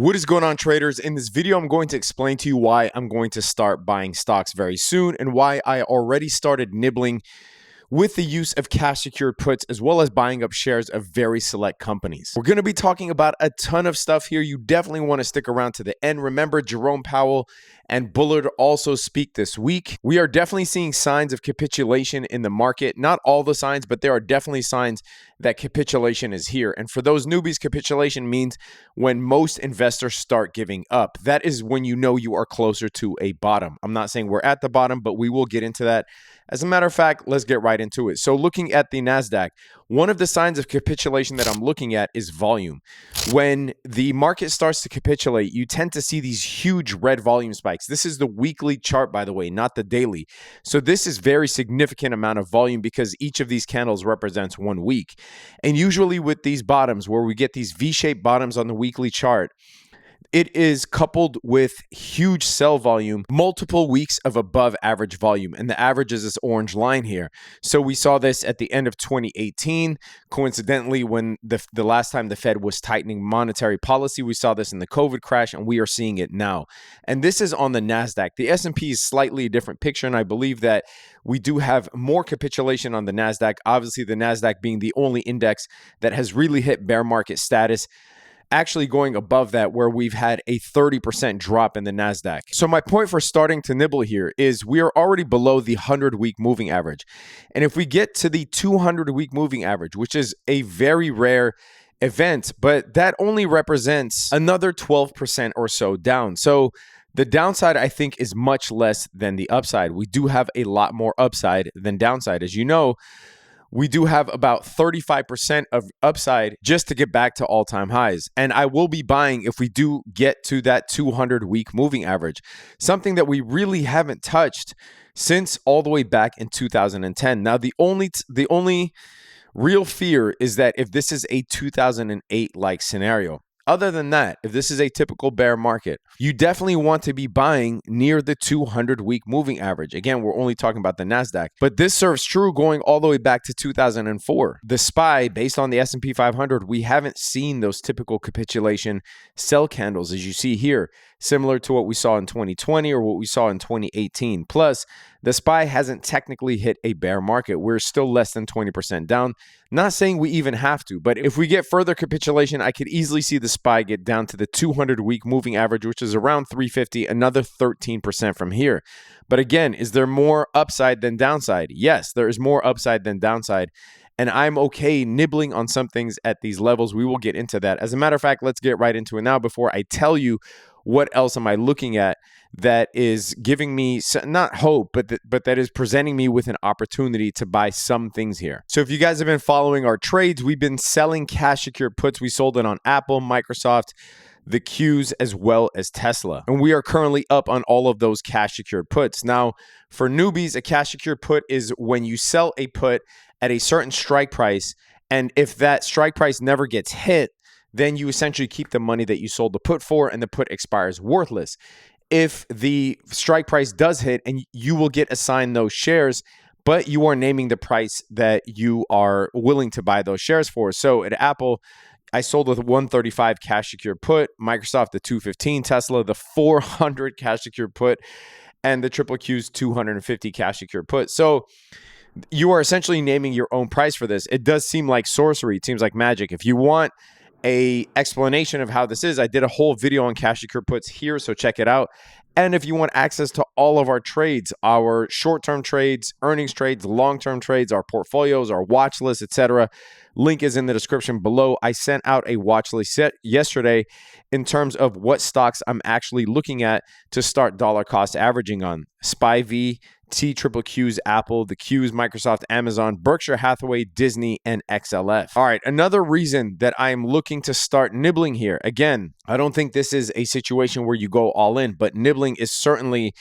What is going on, traders? In this video, I'm going to explain to you why I'm going to start buying stocks very soon and why I already started nibbling with the use of cash secured puts, as well as buying up shares of very select companies. We're going to be talking about a ton of stuff here. You definitely want to stick around to the end. Remember, Jerome Powell and Bullard also speak this week. We are definitely seeing signs of capitulation in the market. Not all the signs, but there are definitely signs that capitulation is here. And for those newbies, capitulation means when most investors start giving up. That is when you know you are closer to a bottom. I'm not saying we're at the bottom, but we will get into that. As a matter of fact, let's get right into it. So looking at the NASDAQ, one of the signs of capitulation that I'm looking at is volume. When the market starts to capitulate, you tend to see these huge red volume spikes. This is the weekly chart, by the way, not the daily. So this is very significant amount of volume because each of these candles represents 1 week. And usually with these bottoms, where we get these V-shaped bottoms on the weekly chart, it is coupled with huge sell volume, multiple weeks of above average volume. And the average is this orange line here. So we saw this at the end of 2018. Coincidentally, when the last time the Fed was tightening monetary policy, we saw this in the COVID crash, and we are seeing it now. And this is on the NASDAQ. The S&P is slightly a different picture, and I believe that we do have more capitulation on the NASDAQ. Obviously, the NASDAQ being the only index that has really hit bear market status, actually going above that, where we've had a 30% drop in the NASDAQ. So my point for starting to nibble here is we are already below the 100-week moving average. And if we get to the 200-week moving average, which is a very rare event, but that only represents another 12% or so down. So the downside, I think, is much less than the upside. We do have a lot more upside than downside. As you know, we do have about 35% of upside just to get back to all-time highs. And I will be buying if we do get to that 200-week moving average, something that we really haven't touched since all the way back in 2010. Now, the only real fear is that if this is a 2008-like scenario. Other than that, if this is a typical bear market, you definitely want to be buying near the 200-week moving average. Again, we're only talking about the NASDAQ, but this serves true going all the way back to 2004. The SPY, based on the S&P 500, we haven't seen those typical capitulation sell candles as you see here, similar to what we saw in 2020 or what we saw in 2018. Plus, the SPY hasn't technically hit a bear market. We're still less than 20% down. Not saying we even have to, but if we get further capitulation, I could easily see the SPY get down to the 200-week moving average, which is around 350, another 13% from here. But again, is there more upside than downside? Yes, there is more upside than downside. And I'm okay nibbling on some things at these levels. We will get into that. As a matter of fact, let's get right into it now before I tell you what else am I looking at that is giving me not hope, but that is presenting me with an opportunity to buy some things here. So if you guys have been following our trades, we've been selling cash secured puts. We sold it on Apple, Microsoft, the Qs, as well as Tesla. And we are currently up on all of those cash secured puts. Now, for newbies, a cash secured put is when you sell a put at a certain strike price, and if that strike price never gets hit, then you essentially keep the money that you sold the put for, and the put expires worthless. If the strike price does hit, and you will get assigned those shares, but you are naming the price that you are willing to buy those shares for. So at Apple, I sold with 135 cash secured put, Microsoft the 215, Tesla the 400 cash secured put, and the triple Q's 250 cash secured put. So you are essentially naming your own price for this. It does seem like sorcery. It seems like magic. If you want a explanation of how this is, I did a whole video on cash secured puts here, so check it out. And if you want access to all of our trades, our short-term trades, earnings trades, long-term trades, our portfolios, our watch list, etc., link is in the description below. I sent out a watch list set yesterday in terms of what stocks I'm actually looking at to start dollar cost averaging on. SPY-V, T triple Q's, Apple, the Q's, Microsoft, Amazon, Berkshire Hathaway, Disney, and XLF. All right, another reason that I am looking to start nibbling here. Again, I don't think this is a situation where you go all in, but nibbling is certainly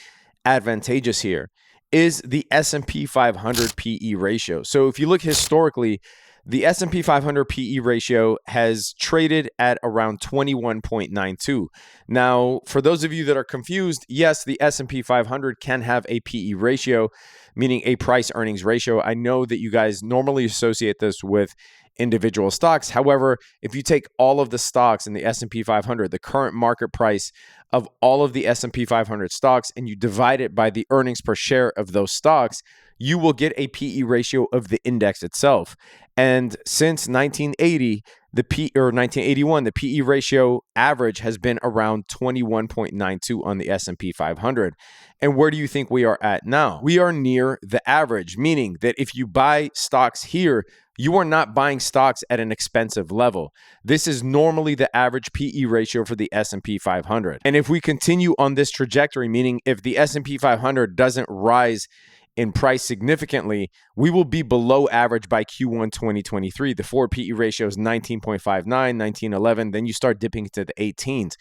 advantageous here, is the S&P 500 PE ratio. So if you look historically, the S&P 500 PE ratio has traded at around 21.92. Now, for those of you that are confused, yes, the S&P 500 can have a PE ratio, meaning a price earnings ratio. I know that you guys normally associate this with individual stocks. However, if you take all of the stocks in the S&P 500, the current market price of all of the S&P 500 stocks, and you divide it by the earnings per share of those stocks, you will get a PE ratio of the index itself. And since 1981, the PE ratio average has been around 21.92 on the S&P 500. And where do you think we are at now? We are near the average, meaning that if you buy stocks here, you are not buying stocks at an expensive level. This is normally the average PE ratio for the S&P 500. And if we continue on this trajectory, meaning if the S&P 500 doesn't rise in price significantly, we will be below average by Q1 2023. The forward PE ratio is 19.59, 19.11. Then you start dipping into the 18s,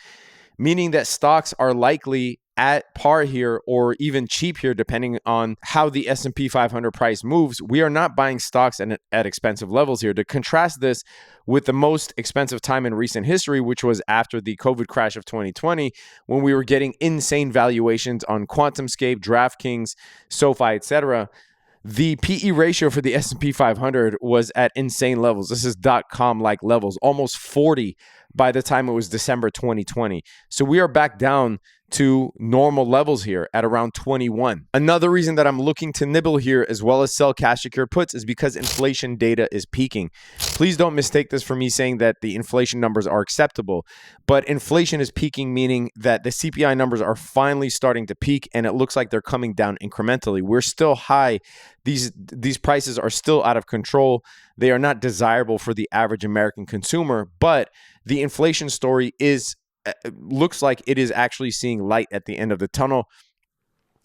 meaning that stocks are likely at par here or even cheap here, depending on how the S&P 500 price moves. We are not buying stocks at expensive levels here. To contrast this with the most expensive time in recent history, which was after the COVID crash of 2020, when we were getting insane valuations on QuantumScape, DraftKings, SoFi, etc., the PE ratio for the S&P 500 was at insane levels. This is .com-like levels, almost 40 by the time it was December 2020. So we are back down to normal levels here at around 21. Another reason that I'm looking to nibble here as well as sell cash secured puts is because inflation data is peaking. Please don't mistake this for me saying that the inflation numbers are acceptable, but inflation is peaking, meaning that the CPI numbers are finally starting to peak and it looks like they're coming down incrementally. We're still high. These prices are still out of control. They are not desirable for the average American consumer, but the inflation story looks like it is actually seeing light at the end of the tunnel,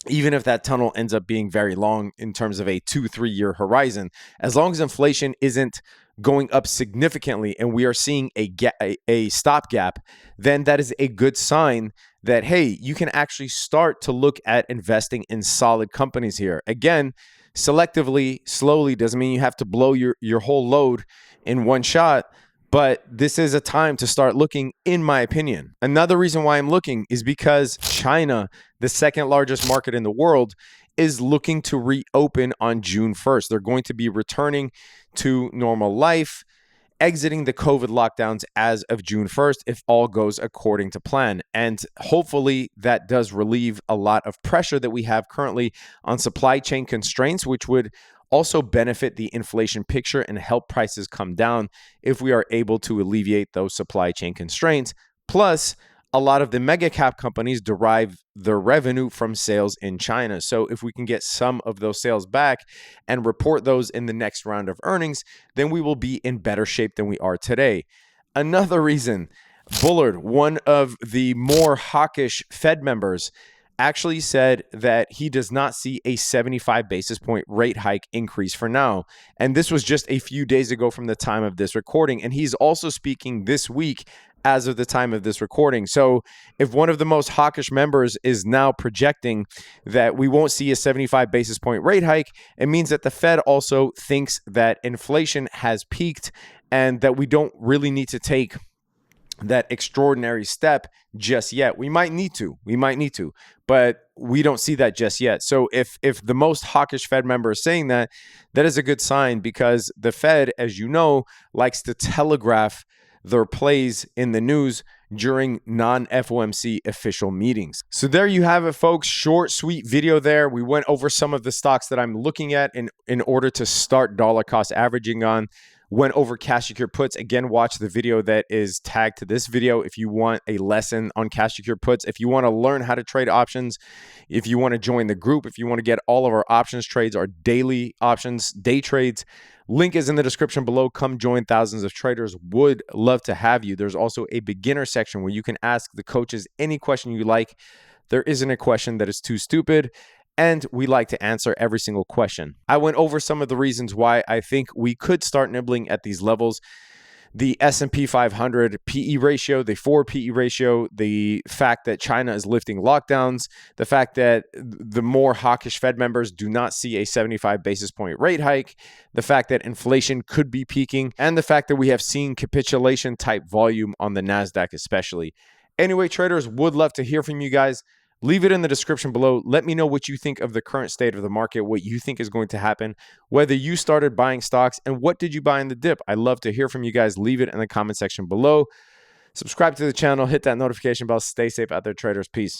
even if that tunnel ends up being very long in terms of a 2-3 year horizon. As long as inflation isn't going up significantly and we are seeing a stopgap, then that is a good sign that, hey, you can actually start to look at investing in solid companies here. Again, selectively, slowly, doesn't mean you have to blow your whole load in one shot. But this is a time to start looking, in my opinion. Another reason why I'm looking is because China, the second largest market in the world, is looking to reopen on June 1st. They're going to be returning to normal life, exiting the COVID lockdowns as of June 1st, if all goes according to plan. And hopefully that does relieve a lot of pressure that we have currently on supply chain constraints, which would also benefit the inflation picture and help prices come down if we are able to alleviate those supply chain constraints. Plus, a lot of the mega cap companies derive their revenue from sales in China. So if we can get some of those sales back and report those in the next round of earnings, then we will be in better shape than we are today. Another reason, Bullard, one of the more hawkish Fed members, actually said that he does not see a 75 basis point rate hike increase for now. And this was just a few days ago from the time of this recording. And he's also speaking this week as of the time of this recording. So if one of the most hawkish members is now projecting that we won't see a 75 basis point rate hike, it means that the Fed also thinks that inflation has peaked and that we don't really need to take that extraordinary step just yet. We might need to, but we don't see that just yet. So if the most hawkish Fed member is saying that, that is a good sign, because the Fed, as you know, likes to telegraph their plays in the news during non-FOMC official meetings. So there you have it, folks. Short, sweet video there. We went over some of the stocks that I'm looking at in order to start dollar cost averaging on. Went over cash secured puts. Again, watch the video that is tagged to this video if you want a lesson on cash secured puts. If you want to learn how to trade options, if you want to join the group, if you want to get all of our options trades, our daily options, day trades, link is in the description below. Come join thousands of traders. Would love to have you. There's also a beginner section where you can ask the coaches any question you like. There isn't a question that is too stupid, and we like to answer every single question. I went over some of the reasons why I think we could start nibbling at these levels. The S&P 500 PE ratio, the forward PE ratio, the fact that China is lifting lockdowns, the fact that the more hawkish Fed members do not see a 75 basis point rate hike, the fact that inflation could be peaking, and the fact that we have seen capitulation type volume on the NASDAQ especially. Anyway, traders, would love to hear from you guys. Leave it in the description below. Let me know what you think of the current state of the market, what you think is going to happen, whether you started buying stocks, and what did you buy in the dip. I'd love to hear from you guys. Leave it in the comment section below. Subscribe to the channel, hit that notification bell. Stay safe out there, traders. Peace.